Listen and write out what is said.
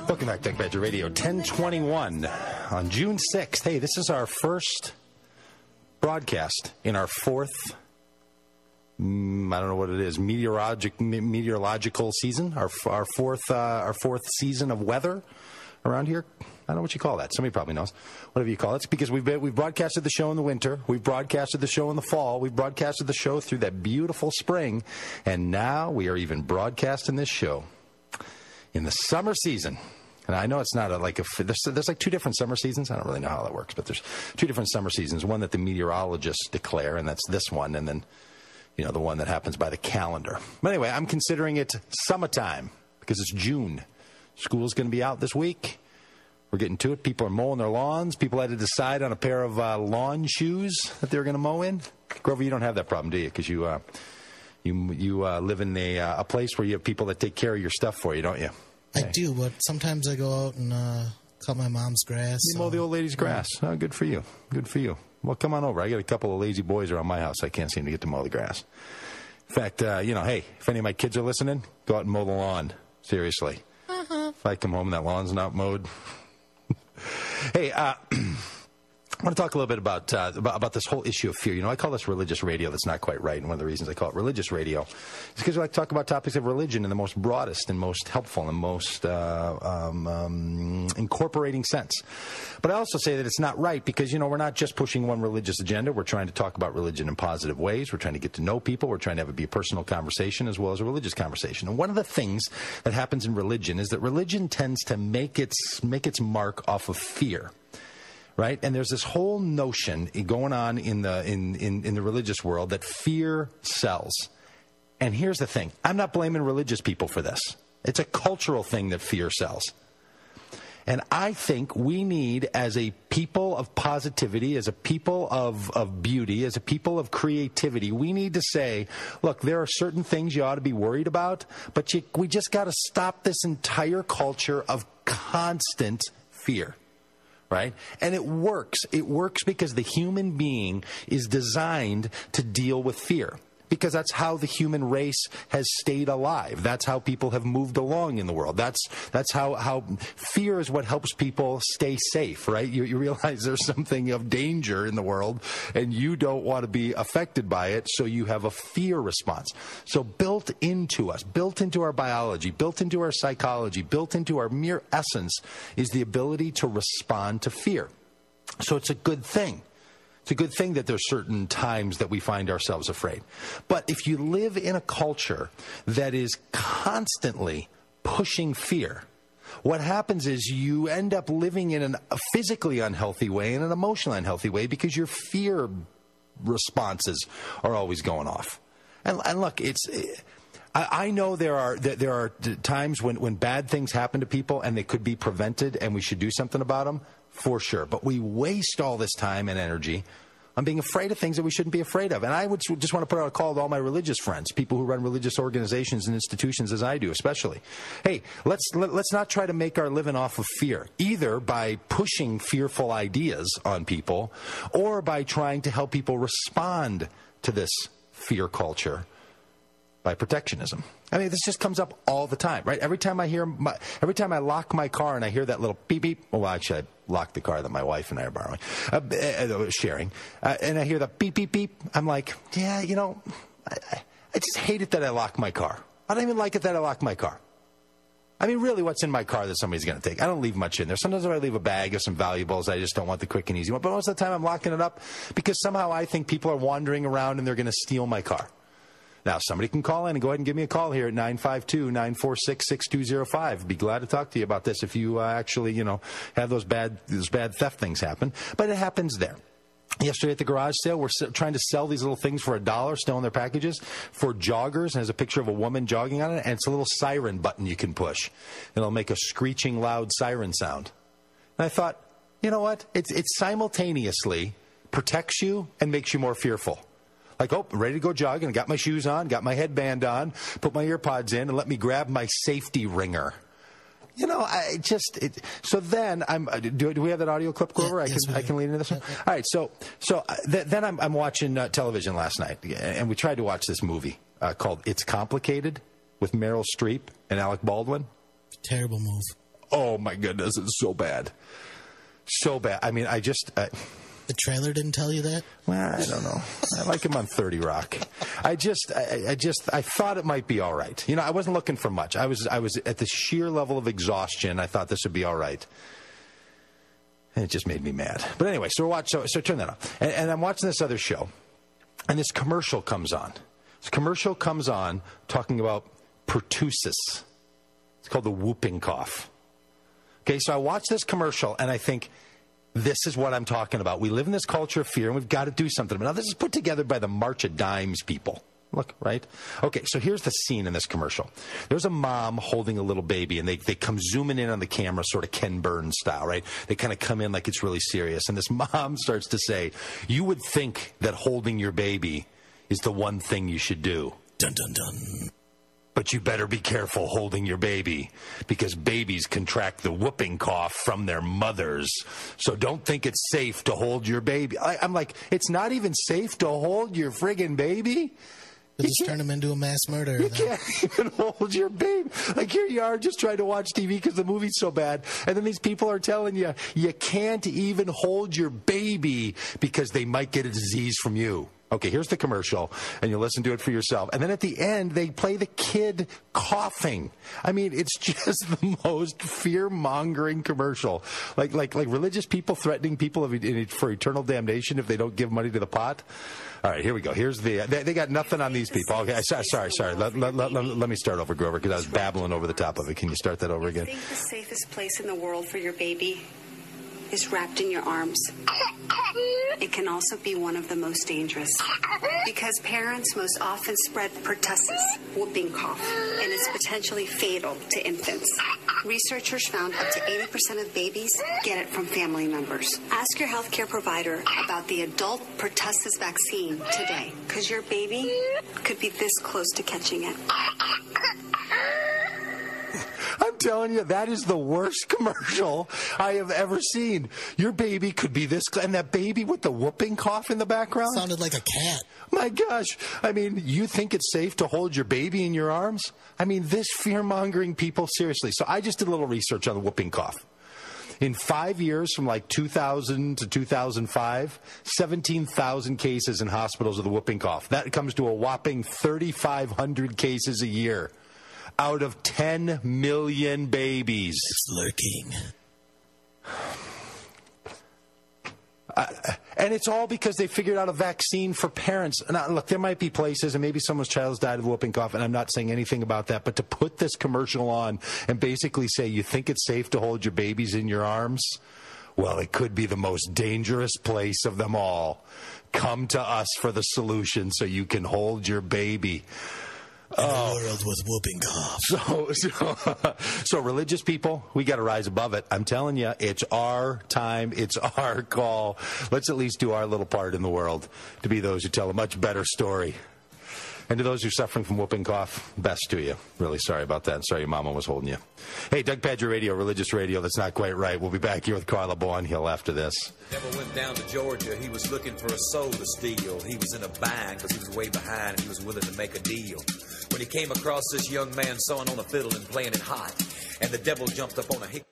Welcome back to Pagitt Radio 1021 on June 6th. Hey, this is our first broadcast in our fourth, I don't know what it is, meteorological season, our fourth season of weather around here. I don't know what you call that. Somebody probably knows. Whatever you call it. It's because we've broadcasted the show in the winter. We've broadcasted the show in the fall. We've broadcasted the show through that beautiful spring. And now we are even broadcasting this show in the summer season. And I know it's not there's like two different summer seasons. I don't really know how that works, but there's two different summer seasons. One that the meteorologists declare, and that's this one, and then, the one that happens by the calendar. But anyway, I'm considering it summertime because it's June. School's going to be out this week. We're getting to it. People are mowing their lawns. People had to decide on a pair of lawn shoes that they were going to mow in. Grover, you don't have that problem, do you? Because you live in a place where you have people that take care of your stuff for you, don't you? I do, but sometimes I go out and cut my mom's grass. You mow the old lady's grass. Oh, good for you. Good for you. Well, come on over. I got a couple of lazy boys around my house. I can't seem to get to mow the grass. In fact, hey, if any of my kids are listening, go out and mow the lawn. Seriously. If I come home and that lawn's not mowed. Hey, I want to talk a little bit about this whole issue of fear. I call this religious radio. That's not quite right. And one of the reasons I call it religious radio is because we like to talk about topics of religion in the most broadest and most helpful and most incorporating sense. But I also say that it's not right because, we're not just pushing one religious agenda. We're trying to talk about religion in positive ways. We're trying to get to know people. We're trying to be a personal conversation as well as a religious conversation. And one of the things that happens in religion is that religion tends to make its mark off of fear. Right? And there's this whole notion going on in the religious world that fear sells. And here's the thing. I'm not blaming religious people for this. It's a cultural thing that fear sells. And I think we need, as a people of positivity, as a people of beauty, as a people of creativity, we need to say, look, there are certain things you ought to be worried about, but we just got to stop this entire culture of constant fear. Right? And it works. It works because the human being is designed to deal with fear. Because that's how the human race has stayed alive. That's how people have moved along in the world. That's how fear is what helps people stay safe, right? You realize there's something of danger in the world, and you don't want to be affected by it, so you have a fear response. So built into us, built into our biology, built into our psychology, built into our mere essence is the ability to respond to fear. So it's a good thing. It's a good thing that there's certain times that we find ourselves afraid. But if you live in a culture that is constantly pushing fear, what happens is you end up living in a physically unhealthy way and an emotionally unhealthy way because your fear responses are always going off. And look, I know there are times when bad things happen to people and they could be prevented and we should do something about them. For sure. But we waste all this time and energy on being afraid of things that we shouldn't be afraid of. And I would just want to put out a call to all my religious friends, people who run religious organizations and institutions as I do especially. Hey, let's not try to make our living off of fear, either by pushing fearful ideas on people or by trying to help people respond to this fear culture by protectionism. I mean, this just comes up all the time, right? Every time I lock my car and I hear that little beep beep. Well, actually, I locked the car that my wife and I are borrowing, sharing, and I hear the beep beep beep. I'm like, yeah, I just hate it that I lock my car. I don't even like it that I lock my car. I mean, really, what's in my car that somebody's going to take? I don't leave much in there. Sometimes I leave a bag of some valuables. I just don't want the quick and easy one. But most of the time, I'm locking it up because somehow I think people are wandering around and they're going to steal my car. Now, somebody can call in and go ahead and give me a call here at 952-946-6205. Be glad to talk to you about this if you actually, have those bad theft things happen. But it happens there. Yesterday at the garage sale, we're trying to sell these little things for $1 still in their packages for joggers. And there's a picture of a woman jogging on it, and it's a little siren button you can push. It'll make a screeching, loud siren sound. And I thought, you know what? It simultaneously protects you and makes you more fearful. Like, ready to go jogging, got my shoes on, got my headband on, put my ear pods in, and let me grab my safety ringer. So then do we have that audio clip, Grover? Yeah, I can lean into this one. Yeah. All right. So then I'm watching television last night, and we tried to watch this movie called It's Complicated with Meryl Streep and Alec Baldwin. Terrible move. oh my goodness, it's so bad. So bad. I mean, The trailer didn't tell you that? Well, I don't know. I like him on 30 Rock. I thought it might be all right. You know, I wasn't looking for much. I was at the sheer level of exhaustion. I thought this would be all right. And it just made me mad. But anyway, so turn that on. And I'm watching this other show, and this commercial comes on. This commercial comes on talking about pertussis. It's called the whooping cough. Okay, so I watch this commercial, and I think, this is what I'm talking about. We live in this culture of fear, and we've got to do something. Now, this is put together by the March of Dimes people. Look, right? Okay, so here's the scene in this commercial. There's a mom holding a little baby, and they come zooming in on the camera, sort of Ken Burns style, right? They kind of come in like it's really serious. And this mom starts to say, you would think that holding your baby is the one thing you should do. Dun, dun, dun. But you better be careful holding your baby, because babies contract the whooping cough from their mothers. So don't think it's safe to hold your baby. I'm like, it's not even safe to hold your friggin' baby? They just turn him into a mass murderer. You can't even hold your baby. Like, here you are just trying to watch TV because the movie's so bad. And then these people are telling you, you can't even hold your baby because they might get a disease from you. Okay, here's the commercial, and you listen to it for yourself. And then at the end, they play the kid coughing. I mean, it's just the most fear-mongering commercial. Like religious people threatening people for eternal damnation if they don't give money to the pot. All right, here we go. Here's the... They got nothing on these people. Okay, sorry. Let me start over, Grover, because I was babbling over the top of it. Can you start that over again? I think the safest place in the world for your baby is wrapped in your arms. It can also be one of the most dangerous, because parents most often spread pertussis, whooping cough, and it's potentially fatal to infants. Researchers found up to 80% of babies get it from family members. Ask your healthcare provider about the adult pertussis vaccine today, because your baby could be this close to catching it. I'm telling you, that is the worst commercial I have ever seen. Your baby could be this, and that baby with the whooping cough in the background? Sounded like a cat. My gosh. I mean, you think it's safe to hold your baby in your arms? I mean, this fear-mongering people, seriously. So I just did a little research on the whooping cough. In 5 years, from like 2000 to 2005, 17,000 cases in hospitals of the whooping cough. That comes to a whopping 3,500 cases a year. Out of 10 million babies. It's lurking. And it's all because they figured out a vaccine for parents. Now, look, there might be places, and maybe someone's child's died of whooping cough, and I'm not saying anything about that, but to put this commercial on and basically say, you think it's safe to hold your babies in your arms? Well, it could be the most dangerous place of them all. Come to us for the solution so you can hold your baby. In a world with whooping cough. So religious people, we got to rise above it. I'm telling you, it's our time. It's our call. Let's at least do our little part in the world to be those who tell a much better story. And to those who are suffering from whooping cough, best to you. Really sorry about that. Sorry your mama was holding you. Hey, Doug Pagitt Radio, religious radio. That's not quite right. We'll be back here with Carla Bourne-Hill after this. Never went down to Georgia. He was looking for a soul to steal. He was in a bind because he was way behind and he was willing to make a deal. When he came across this young man sawing on a fiddle and playing it hot, and the devil jumped up on a hick.